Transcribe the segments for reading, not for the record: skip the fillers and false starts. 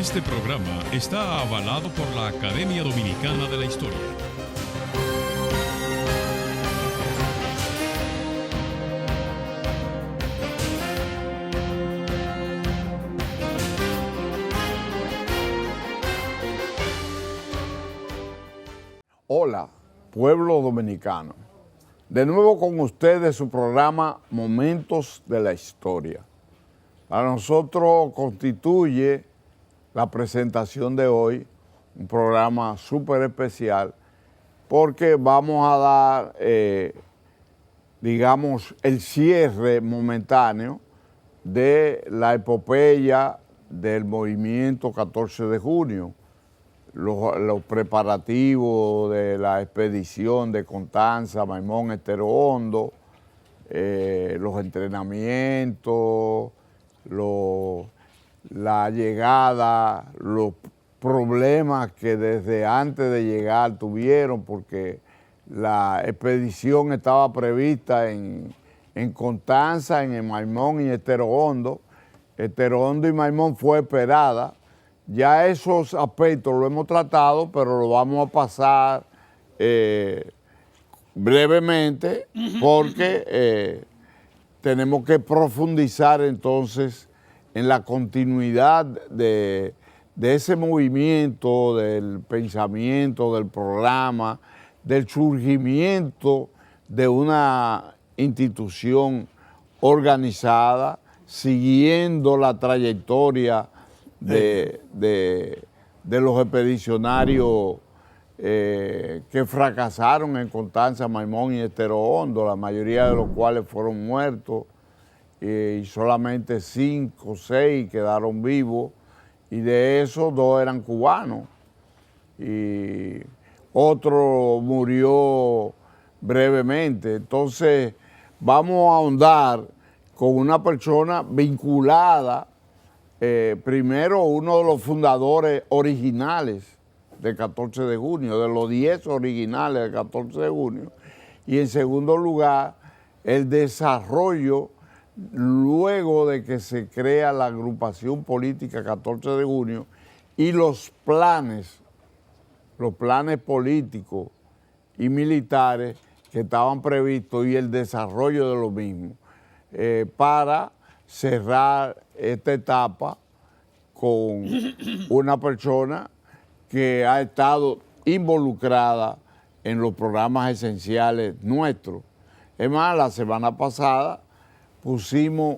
Este programa está avalado por la Academia Dominicana de la Historia. Hola, pueblo dominicano. De nuevo con ustedes su programa Momentos de la Historia. Para nosotros constituye la presentación de hoy un programa súper especial porque vamos a dar, digamos, el cierre momentáneo de la epopeya del movimiento 14 de junio. Los preparativos de la expedición de Constanza, Maimón, Estero Hondo, los entrenamientos, la llegada, los problemas que desde antes de llegar tuvieron, porque la expedición estaba prevista en Constanza, en Maimón y Estero Hondo. Estero Hondo y Maimón fue esperada. Ya esos aspectos lo hemos tratado, pero lo vamos a pasar brevemente porque tenemos que profundizar entonces en la continuidad de ese movimiento, del pensamiento, del programa, del surgimiento de una institución organizada, siguiendo la trayectoria de los expedicionarios que fracasaron en Constanza, Maimón y Estero Hondo, la mayoría de los cuales fueron muertos y solamente 5 o 6 quedaron vivos, y de esos 2 eran cubanos y otro murió brevemente. Entonces vamos a ahondar con una persona vinculada, primero uno de los fundadores originales del 14 de junio, de los 10 originales del 14 de junio, y en segundo lugar el desarrollo luego de que se crea la agrupación política 14 de junio y los planes políticos y militares que estaban previstos y el desarrollo de los mismos, para cerrar esta etapa con una persona que ha estado involucrada en los programas esenciales nuestros. Es más, la semana pasada pusimos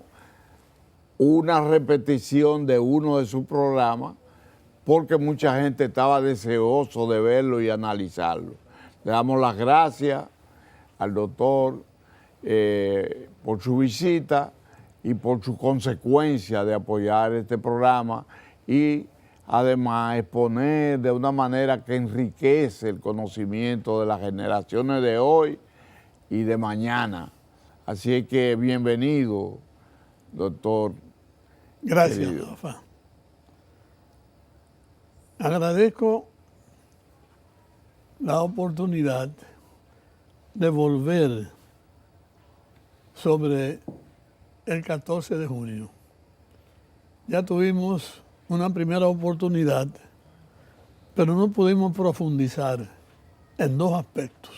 una repetición de uno de sus programas porque mucha gente estaba deseoso de verlo y analizarlo. Le damos las gracias al doctor por su visita y por su consecuencia de apoyar este programa y además exponer de una manera que enriquece el conocimiento de las generaciones de hoy y de mañana. Así que bienvenido, doctor. Gracias, Rafa. Agradezco la oportunidad de volver sobre el 14 de junio. Ya tuvimos una primera oportunidad, pero no pudimos profundizar en 2 aspectos.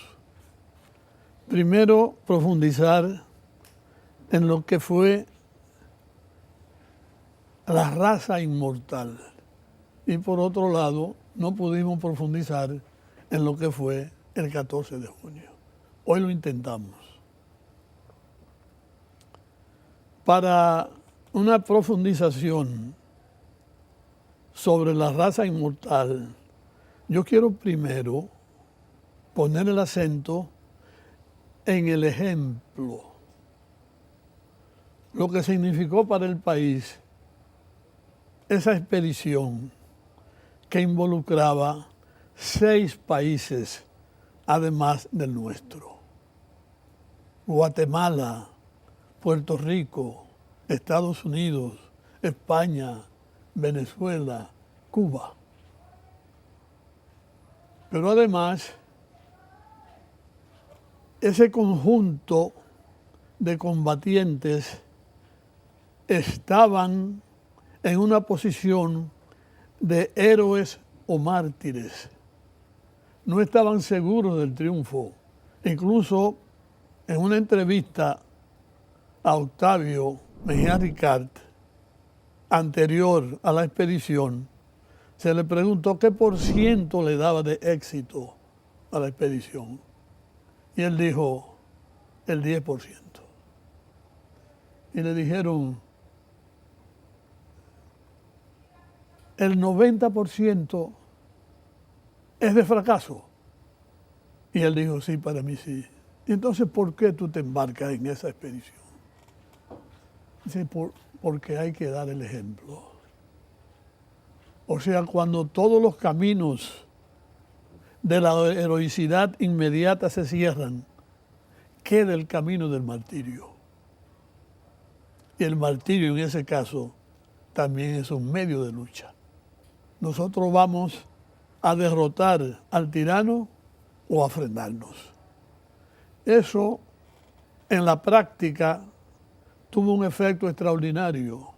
Primero, profundizar en lo que fue la raza inmortal. Y por otro lado, no pudimos profundizar en lo que fue el 14 de junio. Hoy lo intentamos. Para una profundización sobre la raza inmortal, yo quiero primero poner el acento en el ejemplo, lo que significó para el país esa expedición que involucraba 6 países además del nuestro: Guatemala, Puerto Rico, Estados Unidos, España, Venezuela, Cuba. Pero además, ese conjunto de combatientes estaban en una posición de héroes o mártires. No estaban seguros del triunfo. Incluso en una entrevista a Octavio Mejía Ricard, anterior a la expedición, se le preguntó qué por ciento le daba de éxito a la expedición. Y él dijo, el 10%. Y le dijeron, el 90% es de fracaso. Y él dijo, sí, para mí sí. Y entonces, ¿por qué tú te embarcas en esa expedición? Dice, porque hay que dar el ejemplo. O sea, cuando todos los caminos de la heroicidad inmediata se cierran, queda el camino del martirio. Y el martirio en ese caso también es un medio de lucha. Nosotros vamos a derrotar al tirano o a frenarnos. Eso en la práctica tuvo un efecto extraordinario.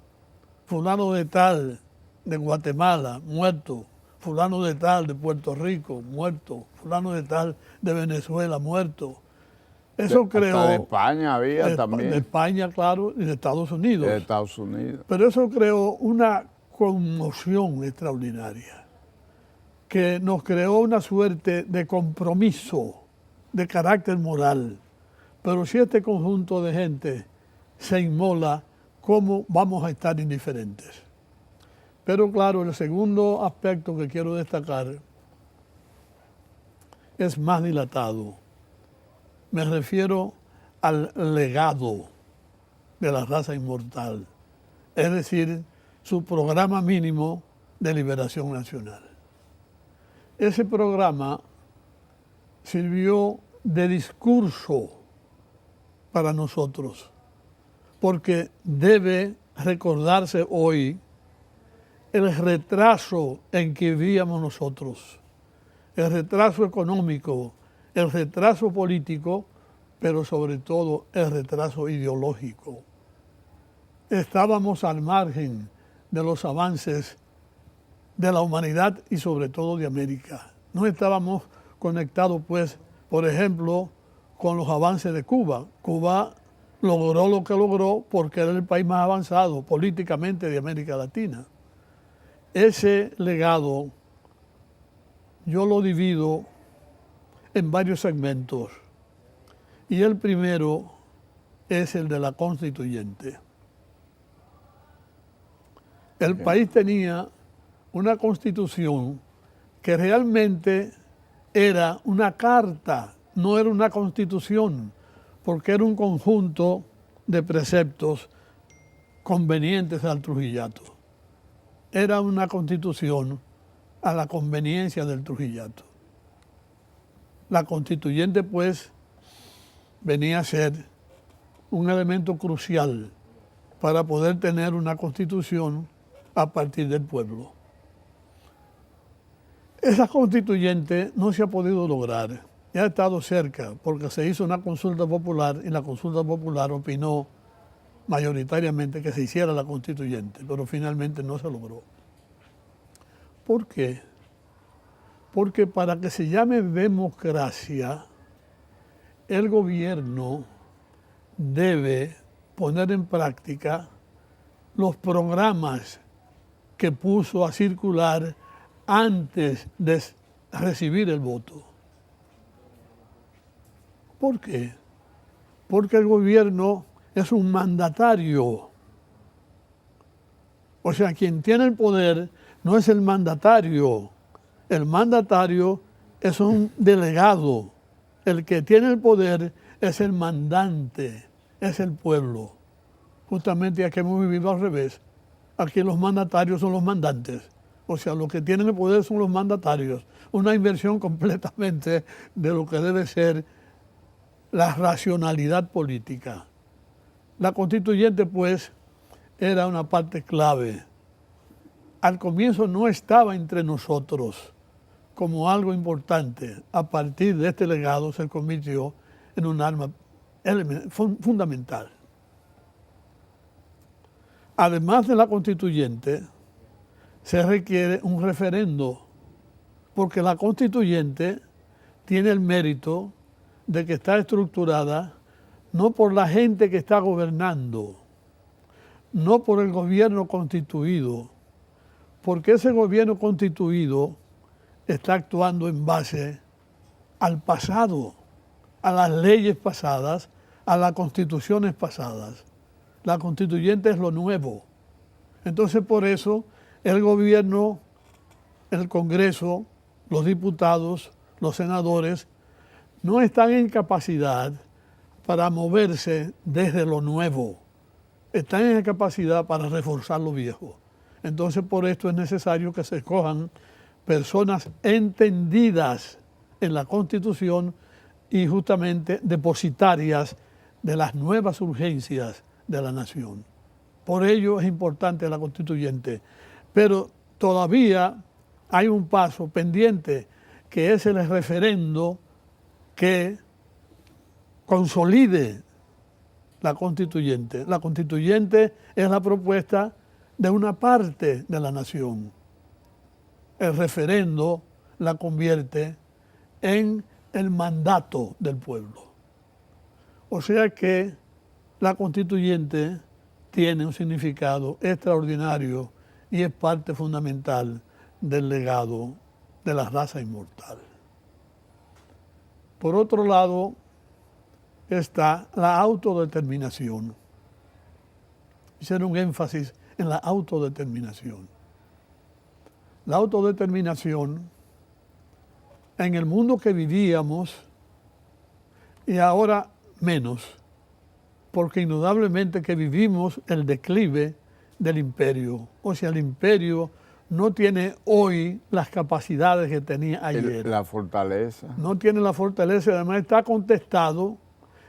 Fulano de tal de Guatemala, muerto. Fulano de tal de Puerto Rico, muerto. Fulano de tal de Venezuela, muerto. Eso creó... Hasta de España había también. De España, claro, y de Estados Unidos. De Estados Unidos. Pero eso creó una conmoción extraordinaria, que nos creó una suerte de compromiso de carácter moral. Pero si este conjunto de gente se inmola, ¿cómo vamos a estar indiferentes? Pero claro, el segundo aspecto que quiero destacar es más dilatado. Me refiero al legado de la raza inmortal, es decir, su programa mínimo de liberación nacional. Ese programa sirvió de discurso para nosotros, porque debe recordarse hoy el retraso en que vivíamos nosotros, el retraso económico, el retraso político, pero sobre todo el retraso ideológico. Estábamos al margen de los avances de la humanidad y sobre todo de América. No estábamos conectados, pues, por ejemplo, con los avances de Cuba. Cuba logró lo que logró porque era el país más avanzado políticamente de América Latina. Ese legado yo lo divido en varios segmentos. Y el primero es el de la constituyente. El país tenía una constitución que realmente era una carta, no era una constitución, porque era un conjunto de preceptos convenientes al trujillato. Era una constitución a la conveniencia del trujillato. La constituyente, pues, venía a ser un elemento crucial para poder tener una constitución a partir del pueblo. Esa constituyente no se ha podido lograr, ya ha estado cerca, porque se hizo una consulta popular y la consulta popular opinó mayoritariamente que se hiciera la constituyente, pero finalmente no se logró. ¿Por qué? Porque para que se llame democracia, el gobierno debe poner en práctica los programas que puso a circular antes de recibir el voto. ¿Por qué? Porque el gobierno es un mandatario. O sea, quien tiene el poder no es el mandatario. El mandatario es un delegado. El que tiene el poder es el mandante, es el pueblo. Justamente aquí hemos vivido al revés. Aquí los mandatarios son los mandantes. O sea, los que tienen el poder son los mandatarios. Una inversión completamente de lo que debe ser la racionalidad política. La constituyente, pues, era una parte clave. Al comienzo no estaba entre nosotros como algo importante. A partir de este legado se convirtió en un arma fundamental. Además de la constituyente, se requiere un referendo, porque la constituyente tiene el mérito de que está estructurada no por la gente que está gobernando, no por el gobierno constituido, porque ese gobierno constituido está actuando en base al pasado, a las leyes pasadas, a las constituciones pasadas. La constituyente es lo nuevo. Entonces, por eso, el gobierno, el Congreso, los diputados, los senadores, no están en capacidad para moverse desde lo nuevo. Están en capacidad para reforzar lo viejo. Entonces, por esto es necesario que se escojan personas entendidas en la Constitución y justamente depositarias de las nuevas urgencias de la nación. Por ello es importante la constituyente. Pero todavía hay un paso pendiente, que es el referendo que consolide la constituyente. La constituyente es la propuesta de una parte de la nación. El referendo la convierte en el mandato del pueblo. O sea que la constituyente tiene un significado extraordinario y es parte fundamental del legado de la raza inmortal. Por otro lado, está la autodeterminación. Hicieron un énfasis en la autodeterminación. La autodeterminación, en el mundo que vivíamos, y ahora menos, porque indudablemente que vivimos el declive del imperio. O sea, el imperio no tiene hoy las capacidades que tenía ayer. La fortaleza. No tiene la fortaleza, además está contestado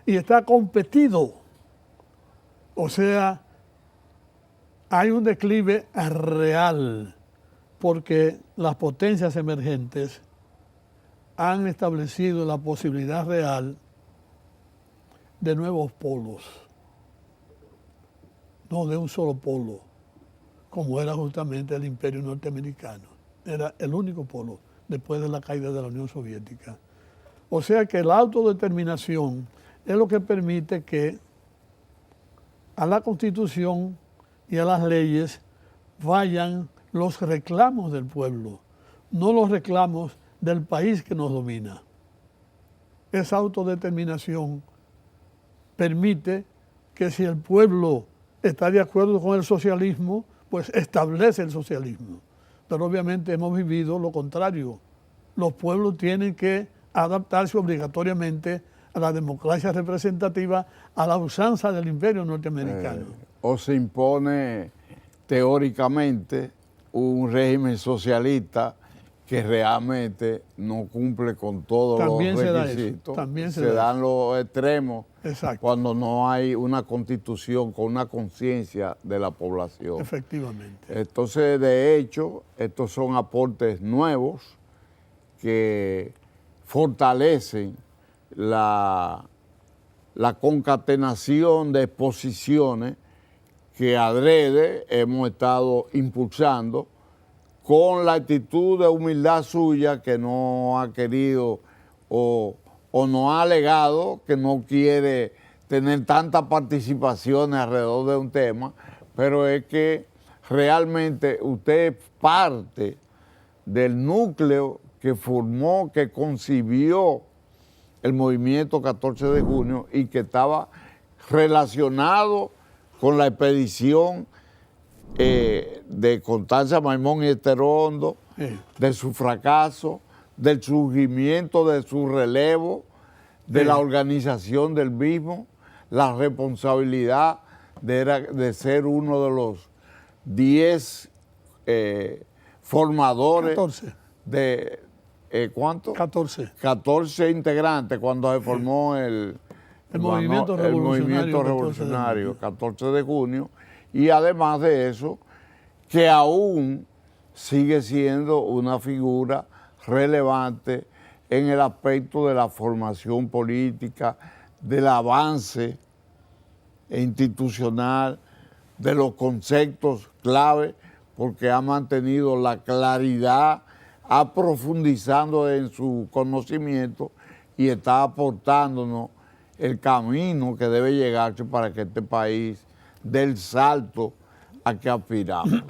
y está competido. O sea, hay un declive real, porque las potencias emergentes han establecido la posibilidad real de nuevos polos, no de un solo polo, como era justamente el imperio norteamericano. Era el único polo después de la caída de la Unión Soviética. O sea que la autodeterminación es lo que permite que a la Constitución y a las leyes vayan los reclamos del pueblo, no los reclamos del país que nos domina. Esa autodeterminación permite que si el pueblo está de acuerdo con el socialismo, pues establece el socialismo. Pero obviamente hemos vivido lo contrario. Los pueblos tienen que adaptarse obligatoriamente a la democracia representativa, a la usanza del imperio norteamericano. O se impone teóricamente un régimen socialista que realmente no cumple con todos También los se da requisitos. eso, también se se da dan los extremos. Exacto. Cuando no hay una constitución con una conciencia de la población. Efectivamente. Entonces, de hecho, estos son aportes nuevos que fortalecen la concatenación de exposiciones que adrede hemos estado impulsando con la actitud de humildad suya, que no ha querido o no ha alegado que no quiere tener tantas participaciones alrededor de un tema, pero es que realmente usted es parte del núcleo que formó, que concibió el movimiento 14 de junio y que estaba relacionado con la expedición de Constanza Maimón y Esterondo, de su fracaso, del surgimiento de su relevo, de la organización del mismo, la responsabilidad de ser uno de los 10 formadores 14. de, ¿cuánto? 14. 14 integrantes cuando se formó el movimiento revolucionario 14 de junio, y además de eso, que aún sigue siendo una figura relevante en el aspecto de la formación política, del avance institucional, de los conceptos clave, porque ha mantenido la claridad, aprofundizando en su conocimiento y está aportándonos el camino que debe llegarse para que este país dé el salto a que aspiramos.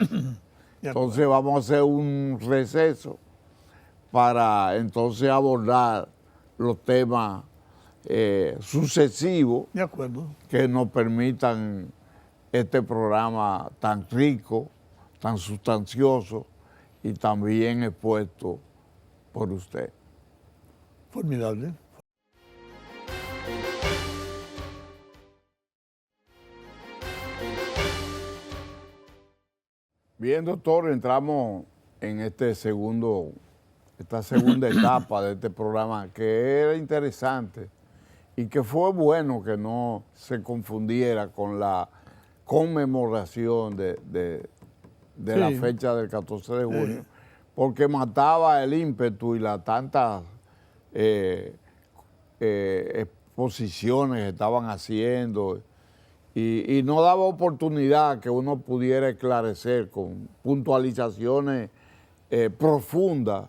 Entonces vamos a hacer un receso para entonces abordar los temas sucesivos De acuerdo. que nos permitan este programa tan rico, tan sustancioso y tan bien expuesto por usted. Formidable. Bien, doctor, entramos en esta segunda etapa de este programa, que era interesante y que fue bueno que no se confundiera con la conmemoración de la fecha del 14 de junio, porque mataba el ímpetu y las tantas exposiciones que estaban haciendo y no daba oportunidad que uno pudiera esclarecer con puntualizaciones profundas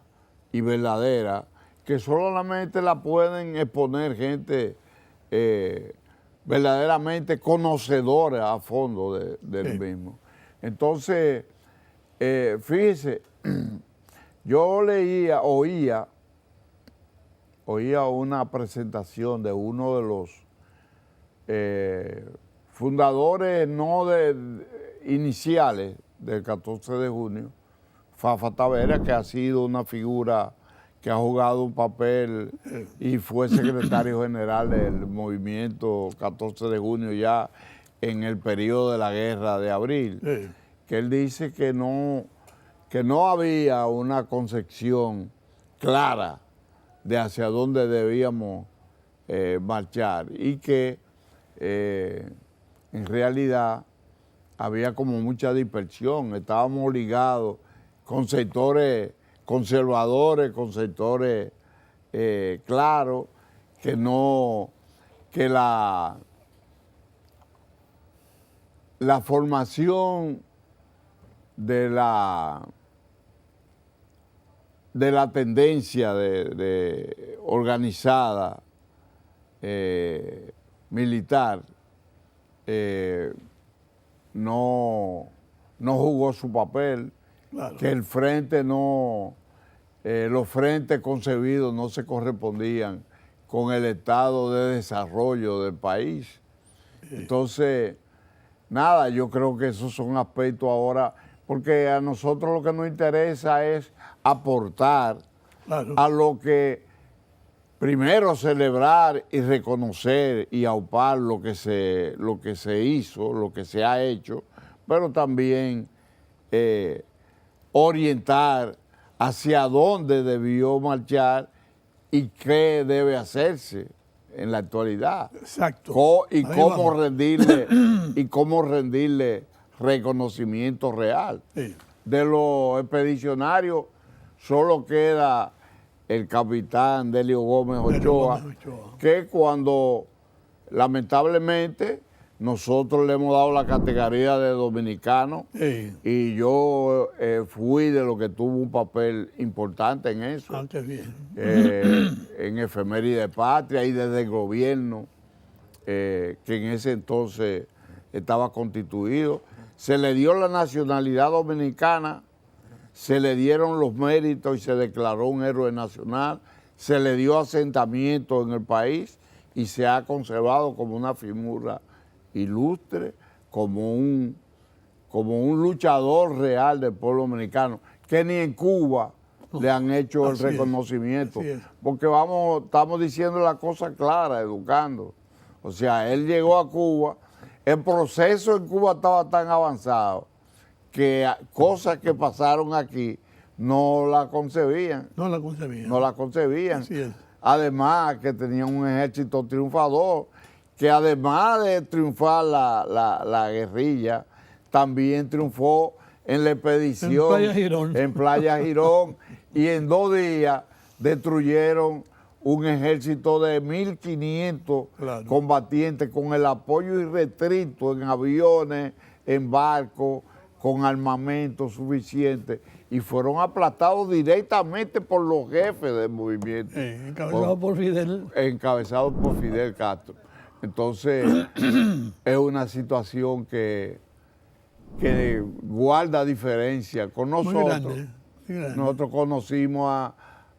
y verdaderas, que solamente la pueden exponer gente verdaderamente conocedora a fondo del mismo. Entonces, fíjese, yo oía una presentación de uno de los fundadores iniciales del 14 de junio, Fafa Tavera, que ha sido una figura que ha jugado un papel y fue secretario general del movimiento 14 de junio ya en el periodo de la Guerra de Abril, que él dice que no había una concepción clara de hacia dónde debíamos marchar y que en realidad había como mucha dispersión, estábamos ligados con sectores conservadores, con sectores claros, que la formación de la tendencia organizada militar no jugó su papel, claro, que el frente los frentes concebidos no se correspondían con el estado de desarrollo del país. Entonces, nada, yo creo que esos son aspectos ahora, porque a nosotros lo que nos interesa es aportar, claro, a lo que primero celebrar y reconocer y aupar lo que se hizo, lo que se ha hecho, pero también orientar hacia dónde debió marchar y qué debe hacerse en la actualidad. Exacto. Y cómo rendirle reconocimiento real. Sí. De los expedicionarios solo queda el capitán Delio Gómez Ochoa, que cuando lamentablemente nosotros le hemos dado la categoría de dominicano, sí, y yo fui de lo que tuvo un papel importante en eso. Antes bien. En efeméride patria y desde el gobierno que en ese entonces estaba constituido. Se le dio la nacionalidad dominicana, se le dieron los méritos y se declaró un héroe nacional, se le dio asentamiento en el país y se ha conservado como una figura ilustre, como un luchador real del pueblo dominicano, que ni en Cuba le han hecho el reconocimiento, porque estamos diciendo la cosa clara, educando. O sea, él llegó a Cuba, el proceso en Cuba estaba tan avanzado que cosas que pasaron aquí no la concebían. No la concebían. No la concebían. Así es. Además que tenían un ejército triunfador, que además de triunfar la guerrilla, también triunfó en la expedición en Playa Girón, y en 2 días destruyeron un ejército de 1.500 claro, combatientes con el apoyo irrestricto en aviones, en barcos, con armamento suficiente y fueron aplastados directamente por los jefes del movimiento. Encabezado por Fidel. Encabezado por Fidel Castro. Entonces, es una situación que guarda diferencia con nosotros. Muy grande, muy grande. Nosotros conocimos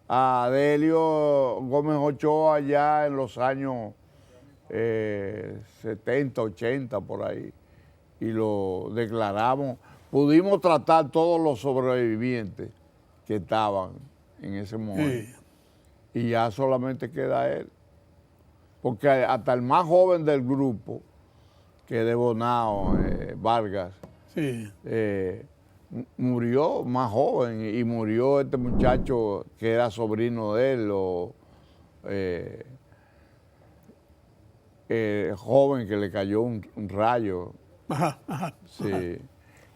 a Delio Gómez Ochoa allá en los años 70, 80, por ahí, y lo declaramos. Pudimos tratar todos los sobrevivientes que estaban en ese momento. Sí. Y ya solamente queda él. Porque hasta el más joven del grupo, que es de Bonao, Vargas, sí. Murió más joven, y murió este muchacho que era sobrino de él, joven que le cayó un rayo. Ajá, ajá, sí. Ajá.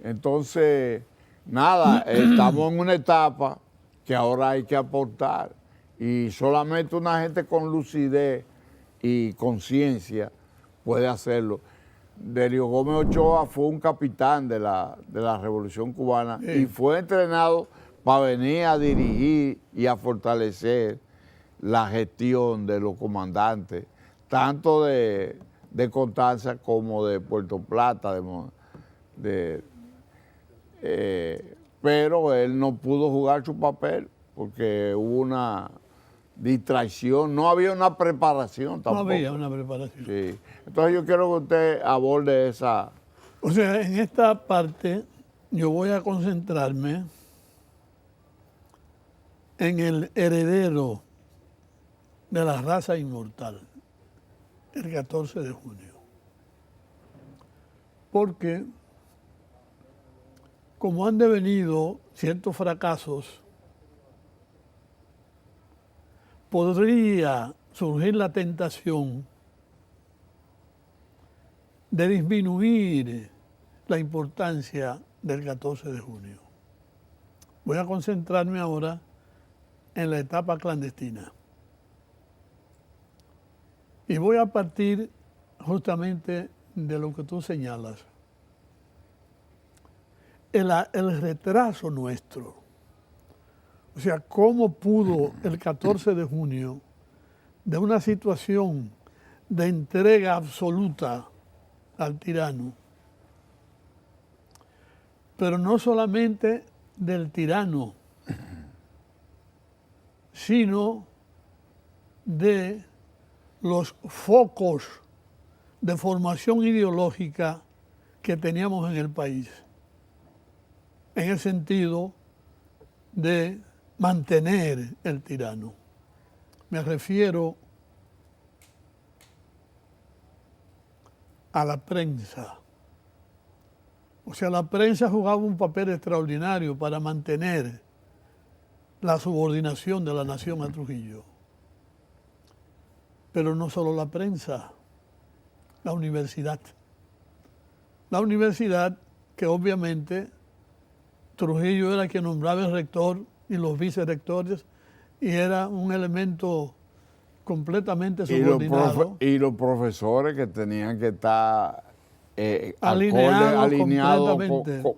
Entonces, nada, estamos en una etapa que ahora hay que aportar, y solamente una gente con lucidez y conciencia puede hacerlo. Delio Gómez Ochoa fue un capitán de la Revolución Cubana, sí. Y fue entrenado para venir a dirigir y a fortalecer la gestión de los comandantes, tanto de Constanza como de Puerto Plata. Pero él no pudo jugar su papel porque hubo una distracción, no había una preparación tampoco. No había una preparación. Sí. Entonces yo quiero que usted aborde esa... O sea, en esta parte yo voy a concentrarme en el heredero de la raza inmortal, el 14 de junio. Porque como han devenido ciertos fracasos, podría surgir la tentación de disminuir la importancia del 14 de junio. Voy a concentrarme ahora en la etapa clandestina. Y voy a partir justamente de lo que tú señalas. El retraso nuestro. O sea, ¿cómo pudo el 14 de junio, de una situación de entrega absoluta al tirano, pero no solamente del tirano, sino de los focos de formación ideológica que teníamos en el país, en el sentido de mantener el tirano? Me refiero a la prensa. O sea, la prensa jugaba un papel extraordinario para mantener la subordinación de la nación a Trujillo. Pero no solo la prensa, la universidad. La universidad, que obviamente Trujillo era quien nombraba el rector y los vicerrectores, y era un elemento completamente subordinado. Y los profesores que tenían que estar alineados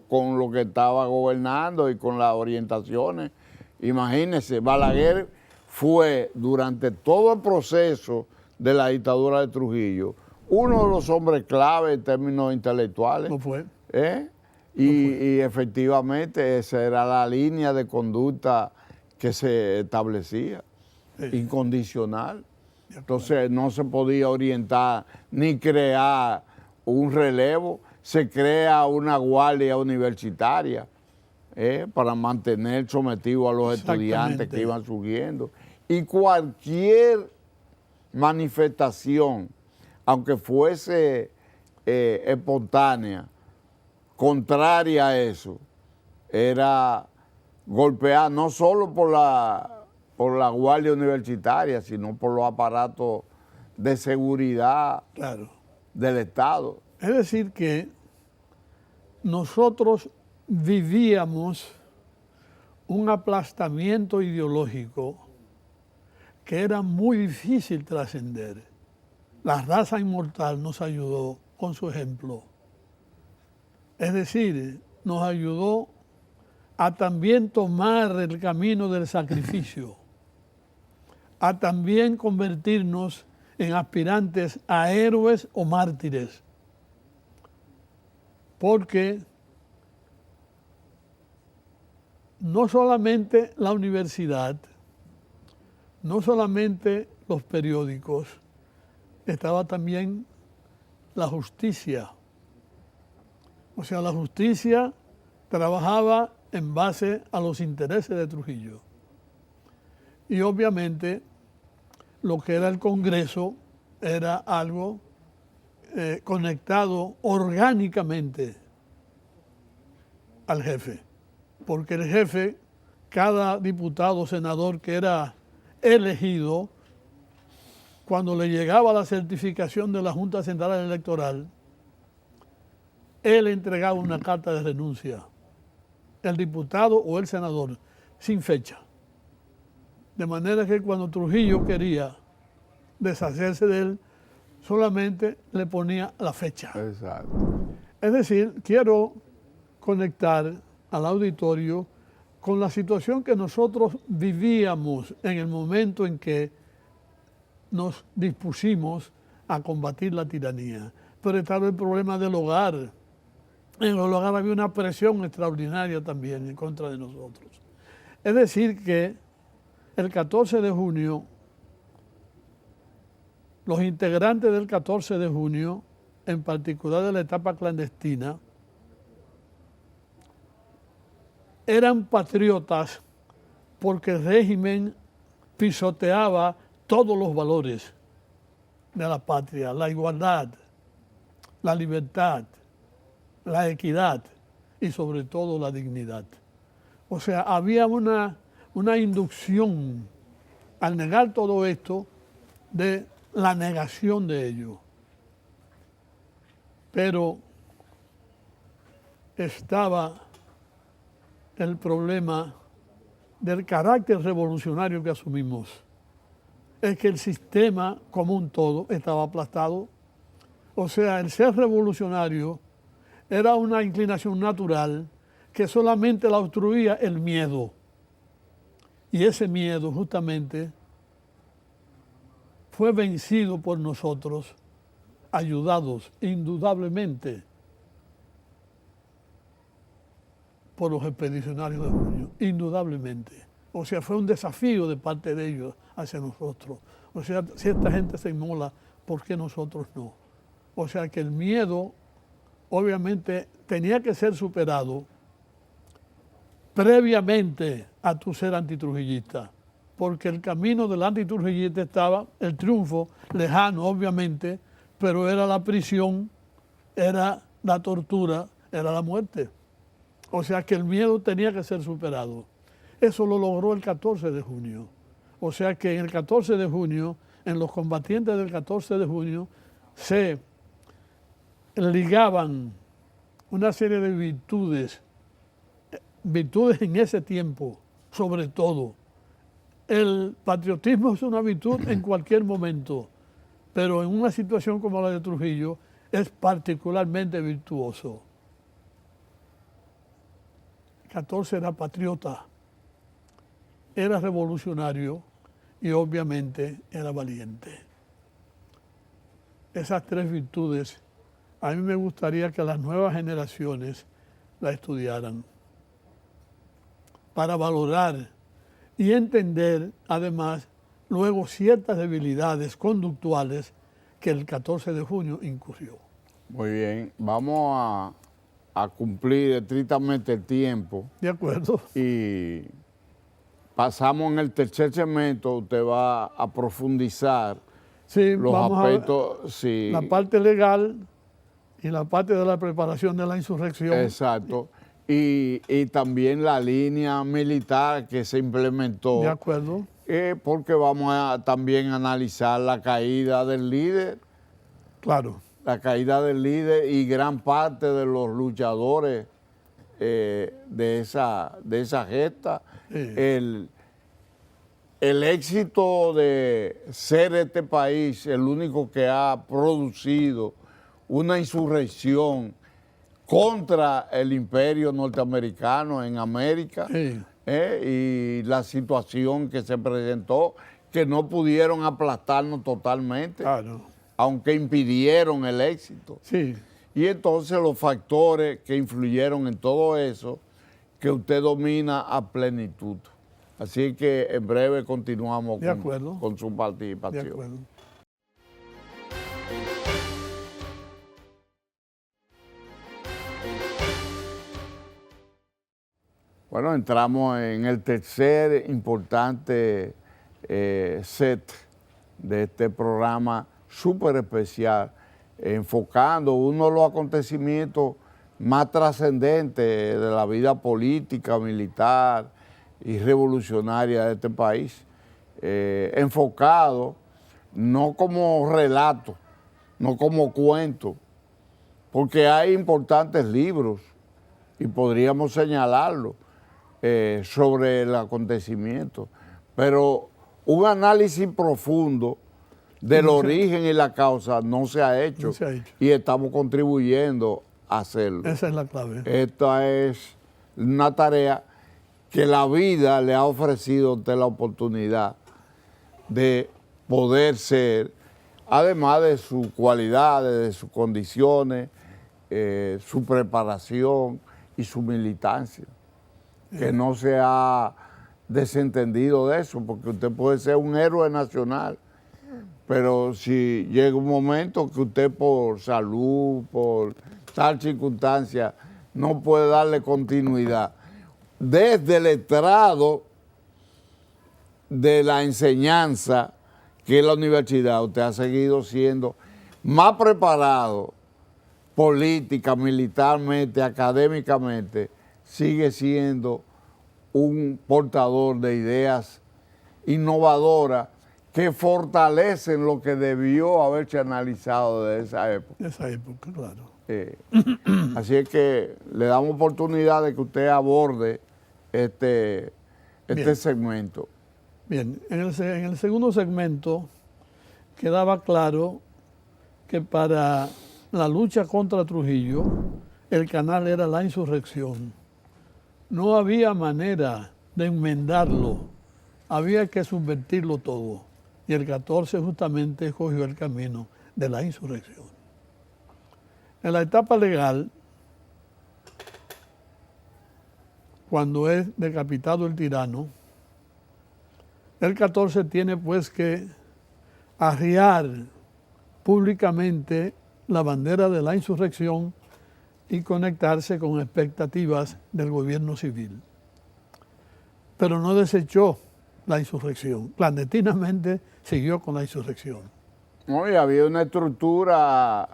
con lo que estaba gobernando y con las orientaciones. Imagínense, Balaguer fue durante todo el proceso de la dictadura de Trujillo uno de los hombres clave en términos intelectuales. No fue. Y efectivamente esa era la línea de conducta que se establecía, sí. Incondicional. Entonces no se podía orientar ni crear un relevo, se crea una guardia universitaria para mantener sometido a los estudiantes que iban surgiendo. Y cualquier manifestación, aunque fuese espontánea, contraria a eso, era golpear no solo por la guardia universitaria, sino por los aparatos de seguridad, claro, del Estado. Es decir que nosotros vivíamos un aplastamiento ideológico que era muy difícil trascender. La raza inmortal nos ayudó con su ejemplo. Es decir, nos ayudó a también tomar el camino del sacrificio, a también convertirnos en aspirantes a héroes o mártires, porque no solamente la universidad, no solamente los periódicos, estaba también la justicia. O sea, la justicia trabajaba en base a los intereses de Trujillo. Y obviamente lo que era el Congreso era algo conectado orgánicamente al jefe, porque el jefe, cada diputado o senador que era elegido, cuando le llegaba la certificación de la Junta Central Electoral, él entregaba una carta de renuncia, el diputado o el senador, sin fecha. De manera que cuando Trujillo quería deshacerse de él, solamente le ponía la fecha. Exacto. Es decir, quiero conectar al auditorio con la situación que nosotros vivíamos en el momento en que nos dispusimos a combatir la tiranía. Pero estaba el problema del hogar. En el hogar había una presión extraordinaria también en contra de nosotros. Es decir que el 14 de junio, los integrantes del 14 de junio, en particular de la etapa clandestina, eran patriotas porque el régimen pisoteaba todos los valores de la patria, la igualdad, la libertad, la equidad y sobre todo la dignidad. O sea, había una inducción al negar todo esto de la negación de ello. Pero estaba el problema del carácter revolucionario que asumimos. Es que el sistema como un todo estaba aplastado. O sea, el ser revolucionario era una inclinación natural que solamente la obstruía el miedo. Y ese miedo justamente fue vencido por nosotros, ayudados indudablemente por los expedicionarios de junio, indudablemente. O sea, fue un desafío de parte de ellos hacia nosotros. O sea, si esta gente se inmola, ¿por qué nosotros no? O sea, que el miedo obviamente tenía que ser superado previamente a tu ser antitrujillista, porque el camino del antitrujillista estaba, el triunfo lejano obviamente, pero era la prisión, era la tortura, era la muerte. O sea que el miedo tenía que ser superado. Eso lo logró el 14 de junio. O sea que en el 14 de junio, en los combatientes del 14 de junio, se ligaban una serie de virtudes en ese tiempo, sobre todo. El patriotismo es una virtud en cualquier momento, pero en una situación como la de Trujillo es particularmente virtuoso. 14 era patriota, era revolucionario y obviamente era valiente. Esas tres virtudes a mí me gustaría que las nuevas generaciones la estudiaran para valorar y entender además luego ciertas debilidades conductuales que el 14 de junio incurrió. Muy bien, vamos a cumplir estrictamente el tiempo. De acuerdo. Y pasamos en el tercer segmento, usted va a profundizar sí, los vamos aspectos. Sí. La parte legal y la parte de la preparación de la insurrección. Exacto. Y también la línea militar que se implementó. De acuerdo. Porque vamos a también analizar la caída del líder. Claro. La caída del líder y gran parte de los luchadores de esa gesta. Sí. El éxito de ser este país el único que ha producido una insurrección contra el imperio norteamericano en América, Sí. y la situación que se presentó, que no pudieron aplastarnos totalmente, Claro. aunque impidieron el éxito. Sí. Y entonces los factores que influyeron en todo eso, que usted domina a plenitud. Así que en breve continuamos De acuerdo. con su De participación. acuerdo. Bueno, entramos en el tercer importante set de este programa súper especial, enfocando uno de los acontecimientos más trascendentes de la vida política, militar y revolucionaria de este país, enfocado no como relato, no como cuento, porque hay importantes libros y podríamos señalarlo sobre el acontecimiento, pero un análisis profundo del origen y la causa no se ha hecho, No se ha hecho. y estamos contribuyendo a hacerlo. Esa es la clave. Esta es una tarea que la vida le ha ofrecido a usted la oportunidad de poder ser, además de sus cualidades, de sus condiciones, su preparación y su militancia, que no se ha desentendido de eso, porque usted puede ser un héroe nacional, pero si llega un momento que usted por salud, por tal circunstancia, no puede darle continuidad, desde el estrado de la enseñanza, que es la universidad, usted ha seguido siendo más preparado política, militarmente, académicamente, sigue siendo un portador de ideas innovadoras que fortalecen lo que debió haberse analizado de esa época. Esa época, claro. Así es que le damos oportunidad de que usted aborde este Bien. segmento. Bien, en el segundo segmento quedaba claro que para la lucha contra Trujillo el canal era la insurrección. No había manera de enmendarlo, había que subvertirlo todo. Y el 14 justamente escogió el camino de la insurrección. En la etapa legal, cuando es decapitado el tirano, el 14 tiene pues que arriar públicamente la bandera de la insurrección y conectarse con expectativas del gobierno civil. Pero no desechó la insurrección, clandestinamente siguió con la insurrección. No, y había una estructura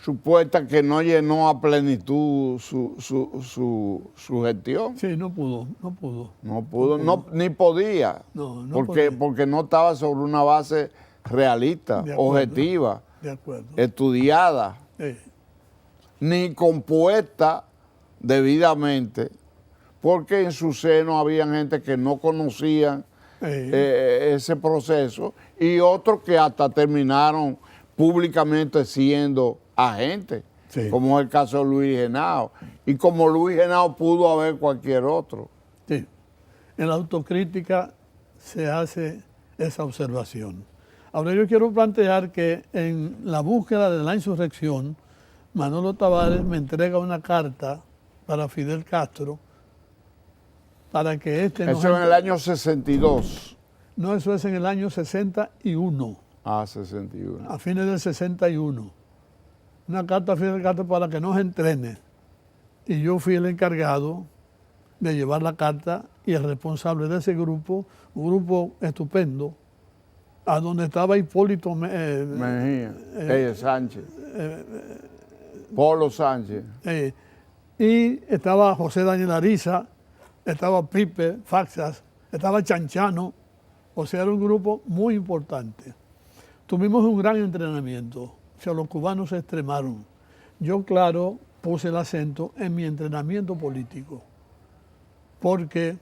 supuesta que no llenó a plenitud su gestión. Sí, no pudo. No pudo, ni podía, No porque no estaba sobre una base realista, De acuerdo. objetiva, De acuerdo. estudiada, ni compuesta debidamente, porque en su seno había gente que no conocían ese proceso y otros que hasta terminaron públicamente siendo agentes, Sí. como es el caso de Luis Henao. Y como Luis Henao pudo haber cualquier otro. Sí. En la autocrítica se hace esa observación. Ahora yo quiero plantear que en la búsqueda de la insurrección, Manolo Tavares me entrega una carta para Fidel Castro para que Eso en el año 62. No, eso es en el año 61. 61. A fines del 61. Una carta a Fidel Castro para que nos entrene. Y yo fui el encargado de llevar la carta y el responsable de ese grupo, un grupo estupendo, a donde estaba Hipólito Mejía, Sánchez, Polo Sánchez. Y estaba José Daniel Ariza, estaba Pipe Faxas, estaba Chanchano, o sea, era un grupo muy importante. Tuvimos un gran entrenamiento, o sea, los cubanos se extremaron. Yo, claro, puse el acento en mi entrenamiento político, porque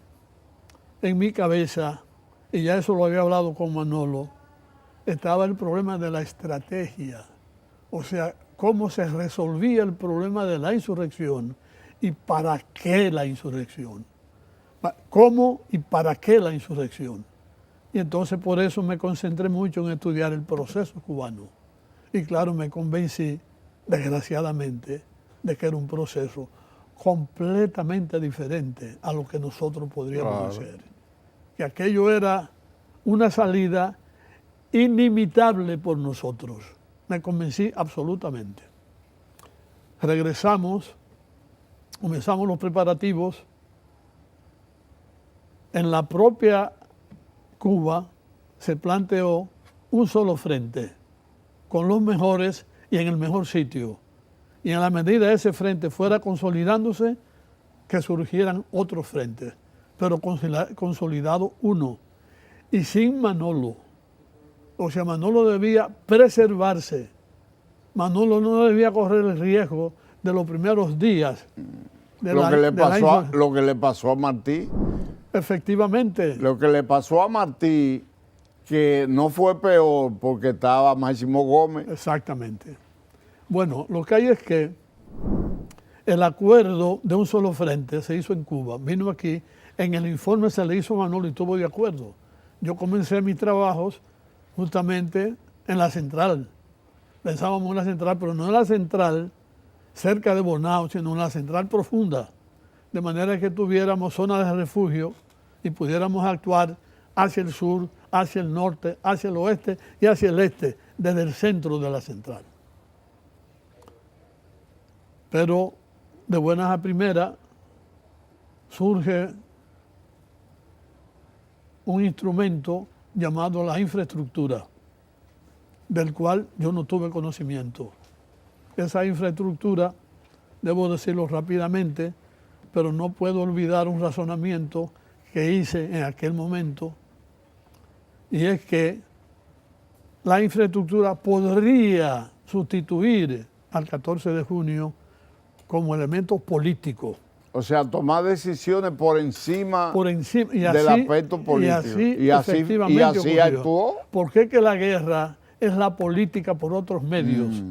en mi cabeza, y ya eso lo había hablado con Manolo, estaba el problema de la estrategia, o sea, cómo se resolvía el problema de la insurrección y para qué la insurrección. ¿Cómo y para qué la insurrección? Y entonces por eso me concentré mucho en estudiar el proceso cubano. Y claro, me convencí, desgraciadamente, de que era un proceso completamente diferente a lo que nosotros podríamos hacer. Que aquello era una salida inimitable por nosotros. Me convencí absolutamente. Regresamos, comenzamos los preparativos. En la propia Cuba se planteó un solo frente, con los mejores y en el mejor sitio. Y en la medida ese frente fuera consolidándose, que surgieran otros frentes, pero consolidado uno. Y sin Manolo. O sea, Manolo debía preservarse. Manolo no debía correr el riesgo de los primeros días. Lo que le pasó a Martí. Efectivamente. Lo que le pasó a Martí, que no fue peor porque estaba Máximo Gómez. Exactamente. Bueno, lo que hay es que el acuerdo de un solo frente se hizo en Cuba. Vino aquí, en el informe se le hizo a Manolo y estuvo de acuerdo. Yo comencé mis trabajos justamente en la central. Pensábamos en la central, pero no en la central cerca de Bonao, sino en la central profunda, de manera que tuviéramos zonas de refugio y pudiéramos actuar hacia el sur, hacia el norte, hacia el oeste y hacia el este, desde el centro de la central. Pero de buenas a primeras surge un instrumento llamado la infraestructura, del cual yo no tuve conocimiento. Esa infraestructura, debo decirlo rápidamente, pero no puedo olvidar un razonamiento que hice en aquel momento, y es que la infraestructura podría sustituir al 14 de junio como elemento político. O sea, tomar decisiones por encima y del aspecto político. Y así actuó. ¿Por qué que la guerra es la política por otros medios?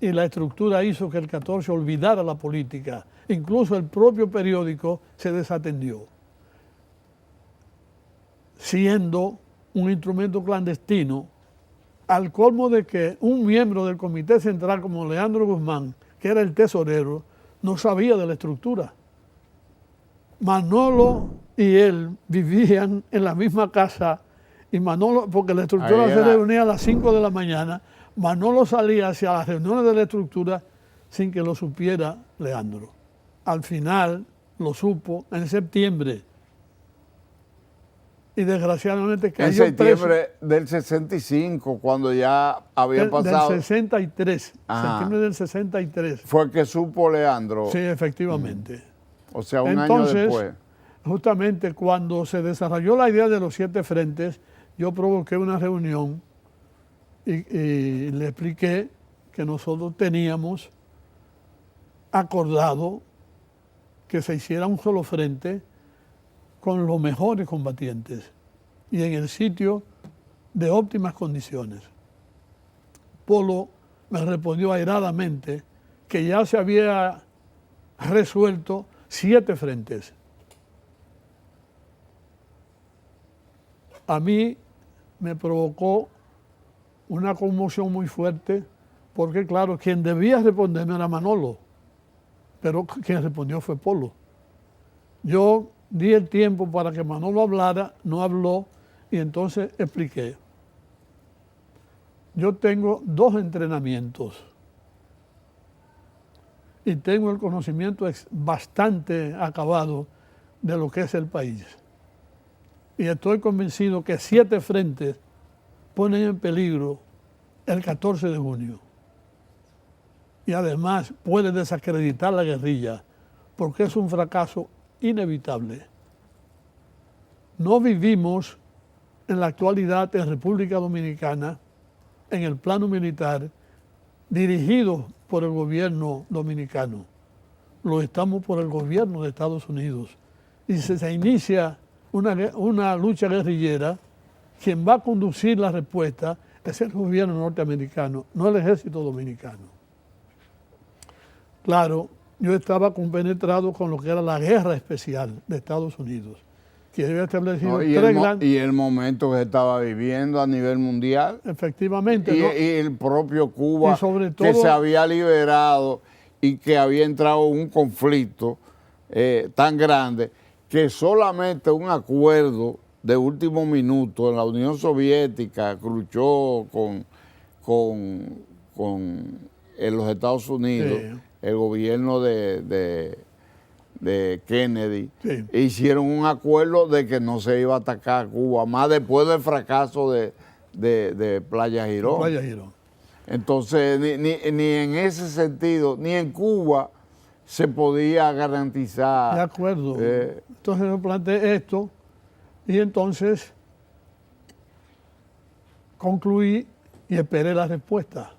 Y la estructura hizo que el 14 olvidara la política. Incluso el propio periódico se desatendió, siendo un instrumento clandestino, al colmo de que un miembro del Comité Central como Leandro Guzmán, que era el tesorero, no sabía de la estructura. Manolo y él vivían en la misma casa y Manolo, porque la estructura se reunía a las 5 de la mañana, Manolo salía hacia las reuniones de la estructura sin que lo supiera Leandro. Al final lo supo en septiembre y desgraciadamente cayó en septiembre del 65, cuando ya había pasado. Del 63, septiembre del 63. Fue que supo Leandro. Sí, efectivamente. O sea, un año después. Justamente cuando se desarrolló la idea de los 7 frentes, yo provoqué una reunión y le expliqué que nosotros teníamos acordado que se hiciera un solo frente con los mejores combatientes y en el sitio de óptimas condiciones. Polo me respondió airadamente que ya se había resuelto 7 frentes. A mí me provocó una conmoción muy fuerte porque, claro, quien debía responderme era Manolo, pero quien respondió fue Polo. Yo di el tiempo para que Manolo hablara, no habló, y entonces expliqué. Yo tengo 2 entrenamientos y tengo el conocimiento bastante acabado de lo que es el país. Y estoy convencido que 7 frentes ponen en peligro el 14 de junio. Y además puede desacreditar la guerrilla, porque es un fracaso inevitable. No vivimos en la actualidad en República Dominicana, en el plano militar, dirigidos por el gobierno dominicano. Lo estamos por el gobierno de Estados Unidos. Y si se inicia una lucha guerrillera, quien va a conducir la respuesta es el gobierno norteamericano, no el ejército dominicano. Claro, yo estaba compenetrado con lo que era la guerra especial de Estados Unidos, que había establecido No, y el momento que se estaba viviendo a nivel mundial. Efectivamente. Y, ¿no? y el propio Cuba, Y sobre todo, que se había liberado y que había entrado en un conflicto tan grande que solamente un acuerdo de último minuto en la Unión Soviética, Khrushchev en los Estados Unidos, sí, el gobierno de Kennedy, sí, hicieron un acuerdo de que no se iba a atacar a Cuba, más después del fracaso de Playa Girón. Playa Girón. Entonces, ni en ese sentido, ni en Cuba se podía garantizar. De acuerdo. Entonces yo planteé esto y entonces concluí y esperé la respuesta.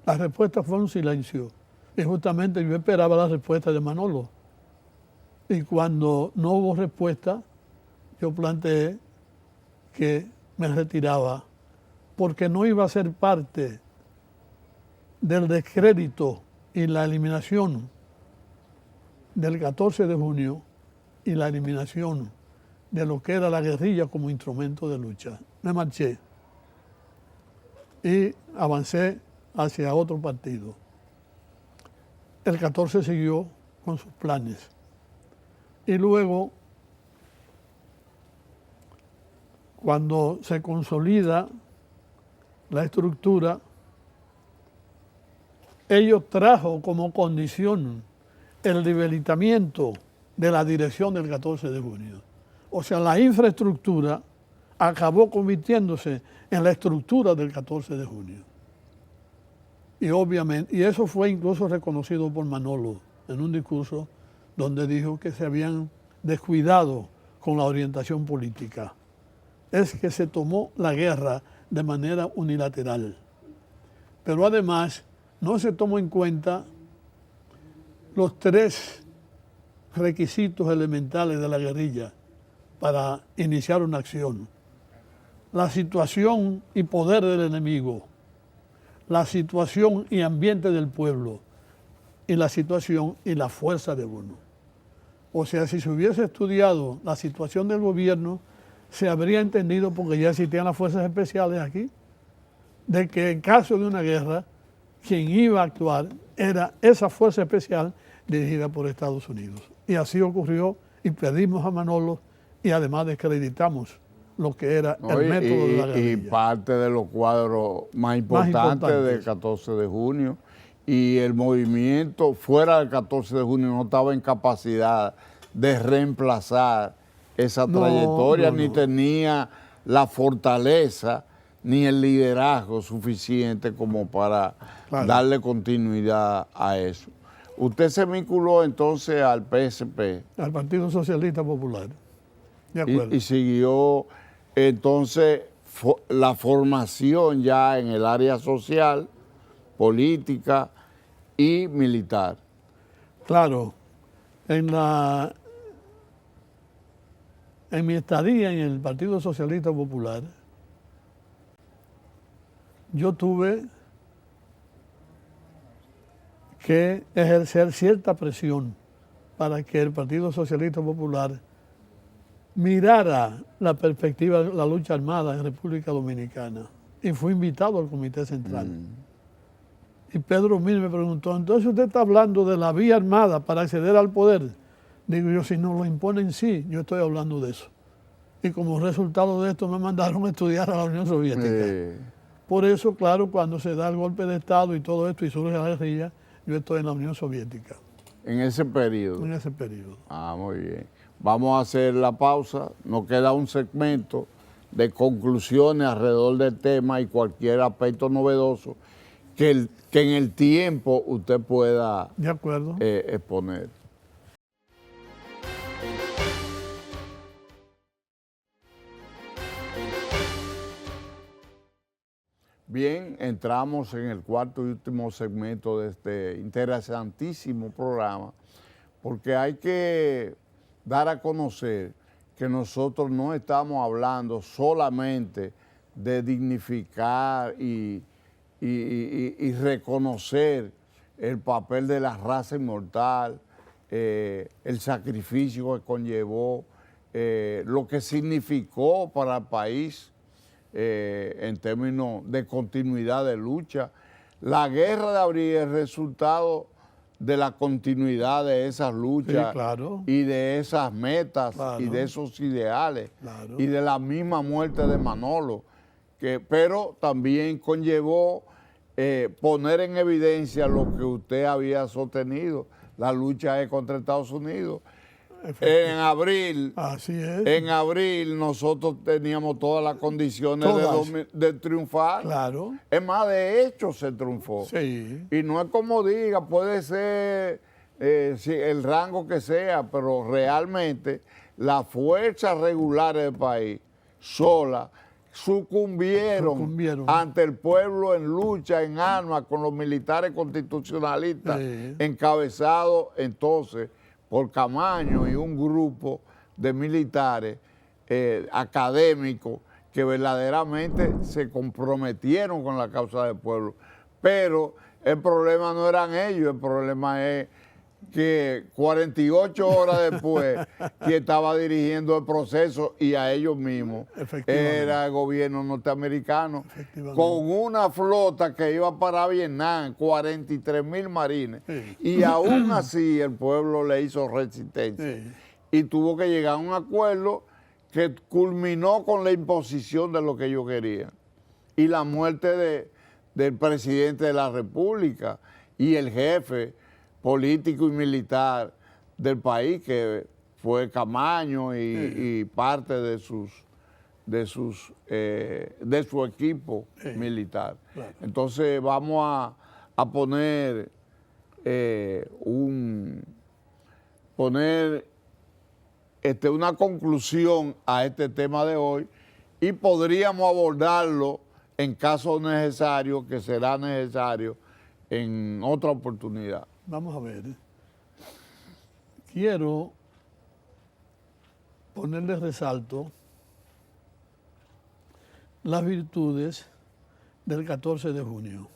La respuesta fue un silencio. Y justamente yo esperaba la respuesta de Manolo. Y cuando no hubo respuesta, yo planteé que me retiraba porque no iba a ser parte del descrédito y la eliminación del 14 de junio y la eliminación de lo que era la guerrilla como instrumento de lucha. Me marché y avancé hacia otro partido. El 14 siguió con sus planes. Y luego, cuando se consolida la estructura, ello trajo como condición el debilitamiento de la dirección del 14 de junio. O sea, la infraestructura acabó convirtiéndose en la estructura del 14 de junio. Y obviamente, y eso fue incluso reconocido por Manolo en un discurso donde dijo que se habían descuidado con la orientación política. Es que se tomó la guerra de manera unilateral. Pero además no se tomó en cuenta los 3 requisitos elementales de la guerrilla para iniciar una acción: la situación y poder del enemigo, la situación y ambiente del pueblo, y la situación y la fuerza de uno. O sea, si se hubiese estudiado la situación del gobierno, se habría entendido, porque ya existían las fuerzas especiales aquí, de que en caso de una guerra, quien iba a actuar era esa fuerza especial dirigida por Estados Unidos. Y así ocurrió, y perdimos a Manolo, y además desacreditamos lo que era el método de la guerrilla. Y parte de los cuadros más importantes del 14 de junio. Y el movimiento fuera del 14 de junio no estaba en capacidad de reemplazar esa trayectoria, ni tenía la fortaleza ni el liderazgo suficiente como para darle continuidad a eso. Usted se vinculó entonces al PSP. Al Partido Socialista Popular. De acuerdo. Y siguió entonces la formación ya en el área social, política y militar. Claro, en mi estadía en el Partido Socialista Popular, yo tuve que ejercer cierta presión para que el Partido Socialista Popular mirara la perspectiva de la lucha armada en República Dominicana. Y fui invitado al Comité Central. Y Pedro Mir me preguntó: entonces usted está hablando de la vía armada para acceder al poder. Digo yo, si nos lo imponen, sí, yo estoy hablando de eso. Y como resultado de esto me mandaron a estudiar a la Unión Soviética. Por eso, claro, cuando se da el golpe de Estado y todo esto y surge la guerrilla, yo estoy en la Unión Soviética. En ese periodo. En ese periodo. Ah, muy bien. Vamos a hacer la pausa. Nos queda un segmento de conclusiones alrededor del tema y cualquier aspecto novedoso que en el tiempo usted pueda de acuerdo. Exponer. Bien, entramos en el cuarto y último segmento de este interesantísimo programa, porque hay que dar a conocer que nosotros no estamos hablando solamente de dignificar y reconocer el papel de la raza inmortal, el sacrificio que conllevó, lo que significó para el país en términos de continuidad de lucha. La guerra de abril es resultado de la continuidad de esas luchas, sí, claro, y de esas metas, claro, y de esos ideales, claro, y de la misma muerte de Manolo, pero también conllevó poner en evidencia lo que usted había sostenido. La lucha es contra Estados Unidos. En abril, así es, en abril nosotros teníamos todas las condiciones de triunfar. claro, Es más, de hecho se triunfó. sí, Y no es como diga, puede ser el rango que sea, pero realmente las fuerzas regulares del país solas sucumbieron ante el pueblo en lucha, en armas, con los militares constitucionalistas, sí, encabezados entonces por Camaño y un grupo de militares académicos que verdaderamente se comprometieron con la causa del pueblo. Pero el problema no eran ellos, el problema es que 48 horas después, quien estaba dirigiendo el proceso y a ellos mismos era el gobierno norteamericano, con una flota que iba para Vietnam, 43,000 marines, sí, y aún así el pueblo le hizo resistencia, sí, y tuvo que llegar a un acuerdo que culminó con la imposición de lo que ellos querían y la muerte del presidente de la República y el jefe político y militar del país, que fue Camaño y parte de su equipo militar. Claro. Entonces vamos a poner una conclusión a este tema de hoy, y podríamos abordarlo en caso necesario, que será necesario en otra oportunidad. Vamos a ver. Quiero ponerle resalto las virtudes del 14 de junio.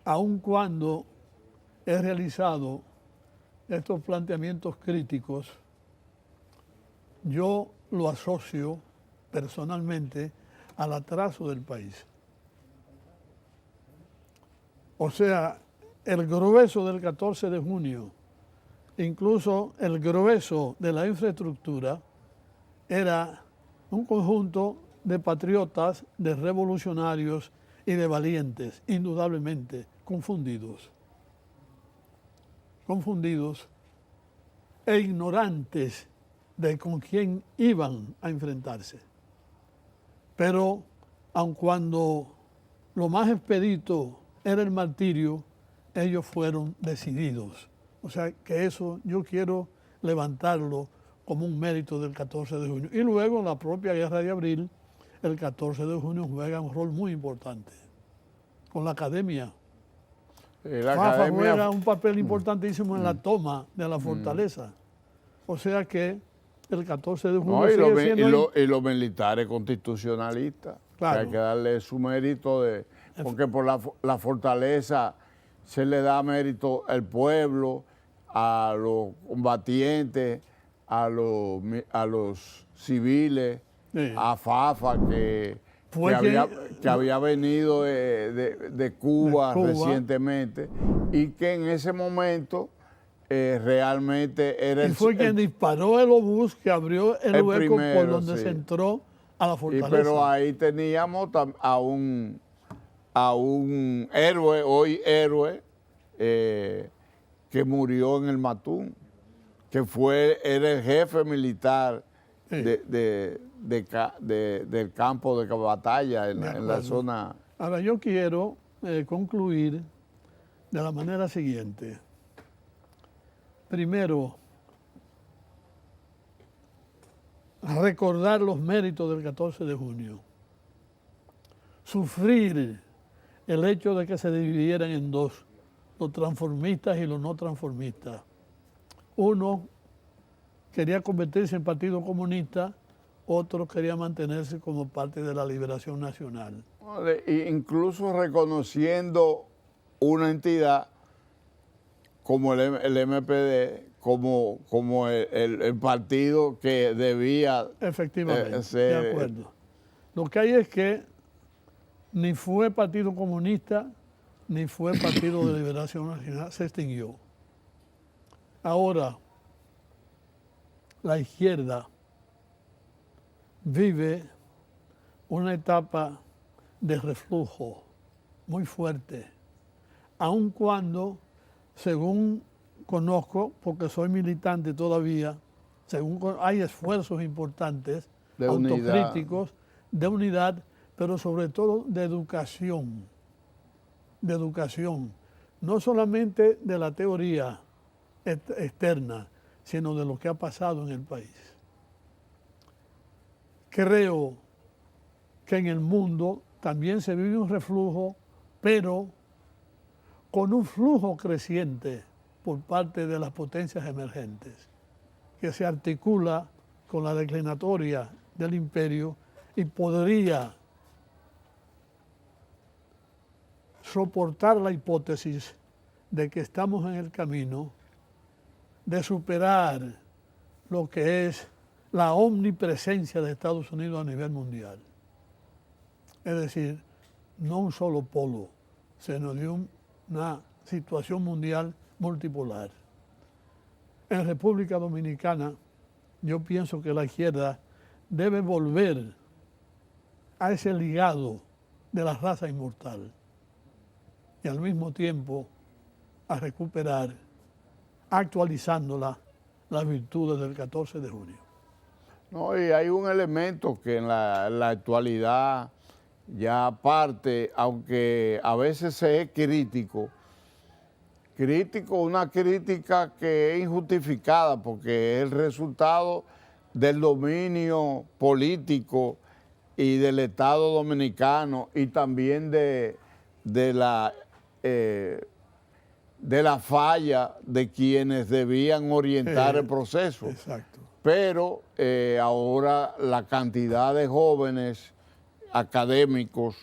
Aun cuando he realizado estos planteamientos críticos, yo lo asocio personalmente al atraso del país. O sea, el grueso del 14 de junio, incluso el grueso de la infraestructura, era un conjunto de patriotas, de revolucionarios y de valientes, indudablemente confundidos e ignorantes de con quién iban a enfrentarse. Pero aun cuando lo más expedito era el martirio, ellos fueron decididos. O sea que eso yo quiero levantarlo como un mérito del 14 de junio. Y luego en la propia Guerra de Abril, el 14 de junio juega un rol muy importante. Con la academia. Fafa juega un papel importantísimo en la toma de la fortaleza. O sea que el 14 de junio y los militares constitucionalistas, claro, que hay que darle su mérito, porque por la fortaleza se le da mérito al pueblo, a los combatientes, a los civiles, sí, a Fafa, que había venido de Cuba recientemente, y que en ese momento realmente era fue quien disparó el obús que abrió el hueco primero, por donde se entró a la fortaleza. Pero ahí teníamos a un héroe, hoy héroe, que murió en el Matún, que era el jefe militar, sí, del campo de batalla en la zona. Ahora yo quiero concluir de la manera siguiente. Primero, recordar los méritos del 14 de junio. Sufrir el hecho de que se dividieran en dos, los transformistas y los no transformistas. Uno quería convertirse en Partido Comunista, otros querían mantenerse como parte de la liberación nacional. Incluso reconociendo una entidad como el MPD, como el partido que debía Efectivamente, ser. de acuerdo. Lo que hay es que ni fue Partido Comunista, ni fue Partido de Liberación Nacional, se extinguió. Ahora, la izquierda vive una etapa de reflujo muy fuerte, aun cuando, según conozco, porque soy militante todavía, hay esfuerzos importantes, De autocríticos, de unidad, pero sobre todo de educación, no solamente de la teoría externa, sino de lo que ha pasado en el país. Creo que en el mundo también se vive un reflujo, pero con un flujo creciente por parte de las potencias emergentes, que se articula con la declinatoria del imperio y podría soportar la hipótesis de que estamos en el camino de superar lo que es la omnipresencia de Estados Unidos a nivel mundial. Es decir, no un solo polo, sino de una situación mundial multipolar. En República Dominicana, yo pienso que la izquierda debe volver a ese ligado de la raza inmortal y al mismo tiempo a recuperar, actualizándola, las virtudes del 14 de junio. No, y hay un elemento que en la actualidad ya parte, aunque a veces se es crítico, una crítica que es injustificada porque es el resultado del dominio político y del Estado dominicano y también de la falla de quienes debían orientar el proceso. Exacto. Pero ahora la cantidad de jóvenes académicos,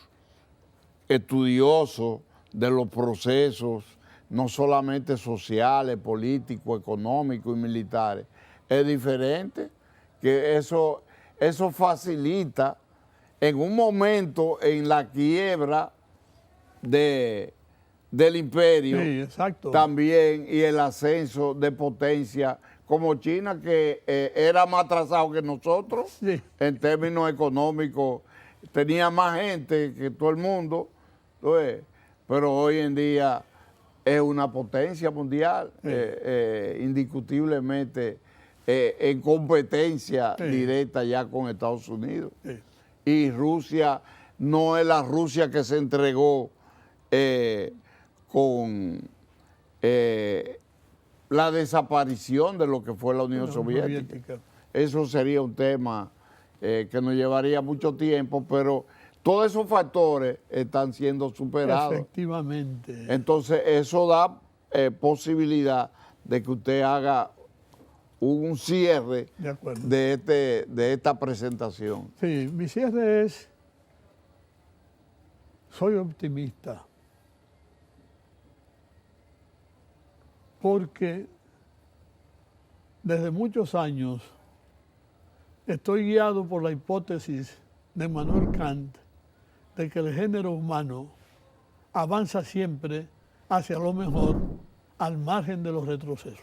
estudiosos de los procesos, no solamente sociales, políticos, económicos y militares, es diferente, que eso facilita en un momento en la quiebra del imperio, Sí, exacto. también, y el ascenso de potencia como China, que era más atrasado que nosotros, sí, en términos económicos, tenía más gente que todo el mundo, pero hoy en día es una potencia mundial, sí, indiscutiblemente en competencia sí, directa ya con Estados Unidos. sí. Y Rusia no es la Rusia que se entregó con la desaparición de lo que fue la Unión Soviética. Eso sería un tema que nos llevaría mucho tiempo, pero todos esos factores están siendo superados. Efectivamente. Entonces, eso da posibilidad de que usted haga un cierre de esta presentación. Sí, mi cierre es, soy optimista, porque desde muchos años estoy guiado por la hipótesis de Immanuel Kant de que el género humano avanza siempre hacia lo mejor al margen de los retrocesos.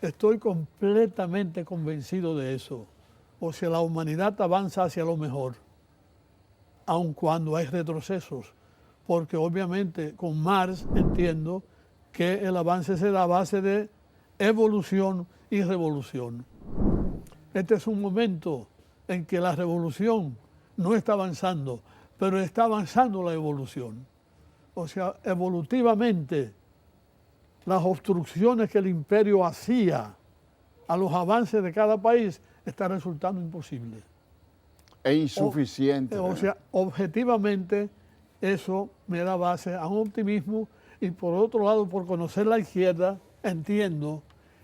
Estoy completamente convencido de eso. O sea, la humanidad avanza hacia lo mejor, aun cuando hay retrocesos, porque obviamente con Marx entiendo que el avance se da a base de evolución y revolución. Este es un momento en que la revolución no está avanzando, pero está avanzando la evolución. O sea, evolutivamente, las obstrucciones que el imperio hacía a los avances de cada país están resultando imposibles. Es insuficiente. O sea, objetivamente, eso me da base a un optimismo y por otro lado, por conocer la izquierda, entiendo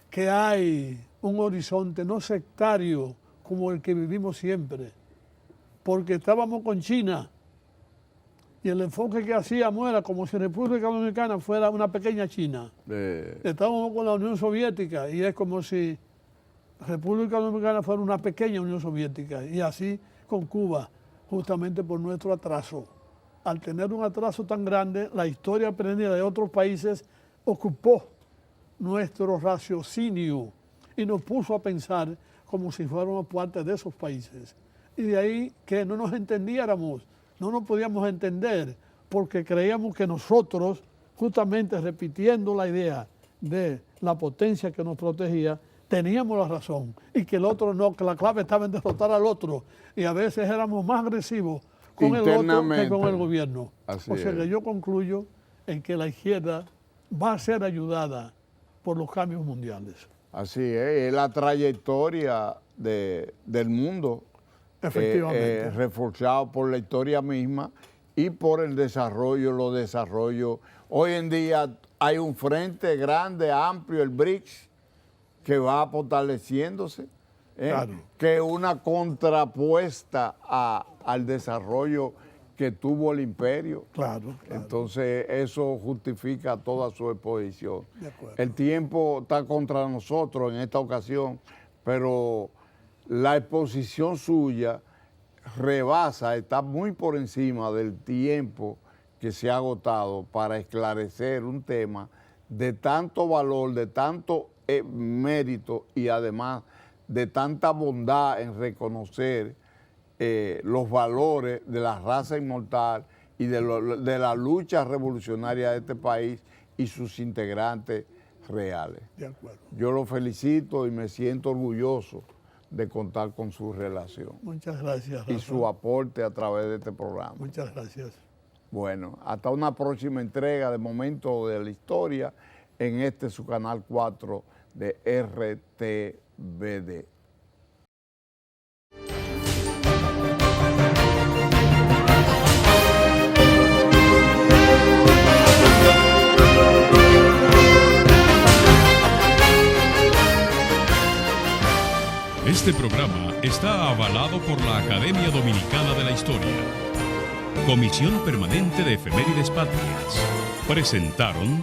que hay un horizonte no sectario como el que vivimos siempre, porque estábamos con China y el enfoque que hacíamos era como si República Dominicana fuera una pequeña China. Estábamos con la Unión Soviética y es como si República Dominicana fuera una pequeña Unión Soviética, y así con Cuba, justamente por nuestro atraso. Al tener un atraso tan grande, la historia aprendida de otros países ocupó nuestro raciocinio y nos puso a pensar como si fuéramos parte de esos países. Y de ahí que no nos entendiéramos, no nos podíamos entender, porque creíamos que nosotros, justamente repitiendo la idea de la potencia que nos protegía, teníamos la razón y que el otro no, que la clave estaba en derrotar al otro, y a veces éramos más agresivos con el otro que con el gobierno. Así o sea es. que yo concluyo en que la izquierda va a ser ayudada por los cambios mundiales. Así es la trayectoria del mundo, Efectivamente. reforzado por la historia misma y por el desarrollo, los desarrollos. Hoy en día hay un frente grande, amplio, el BRICS, que va fortaleciéndose, Claro. que es una contrapuesta al desarrollo que tuvo el imperio. Claro, claro. Entonces eso justifica toda su exposición. De acuerdo. El tiempo está contra nosotros en esta ocasión, pero la exposición suya rebasa, está muy por encima del tiempo que se ha agotado para esclarecer un tema de tanto valor, de tanto mérito y además de tanta bondad en reconocer los valores de la raza inmortal y de la lucha revolucionaria de este país y sus integrantes reales. De acuerdo. Yo lo felicito y me siento orgulloso de contar con su relación Muchas gracias, y Rafa. su aporte a través de este programa. Muchas gracias. Bueno, hasta una próxima entrega de Momento de la Historia en su canal 4 de RTVD. Este programa está avalado por la Academia Dominicana de la Historia. Comisión Permanente de Efemérides Patrias. Presentaron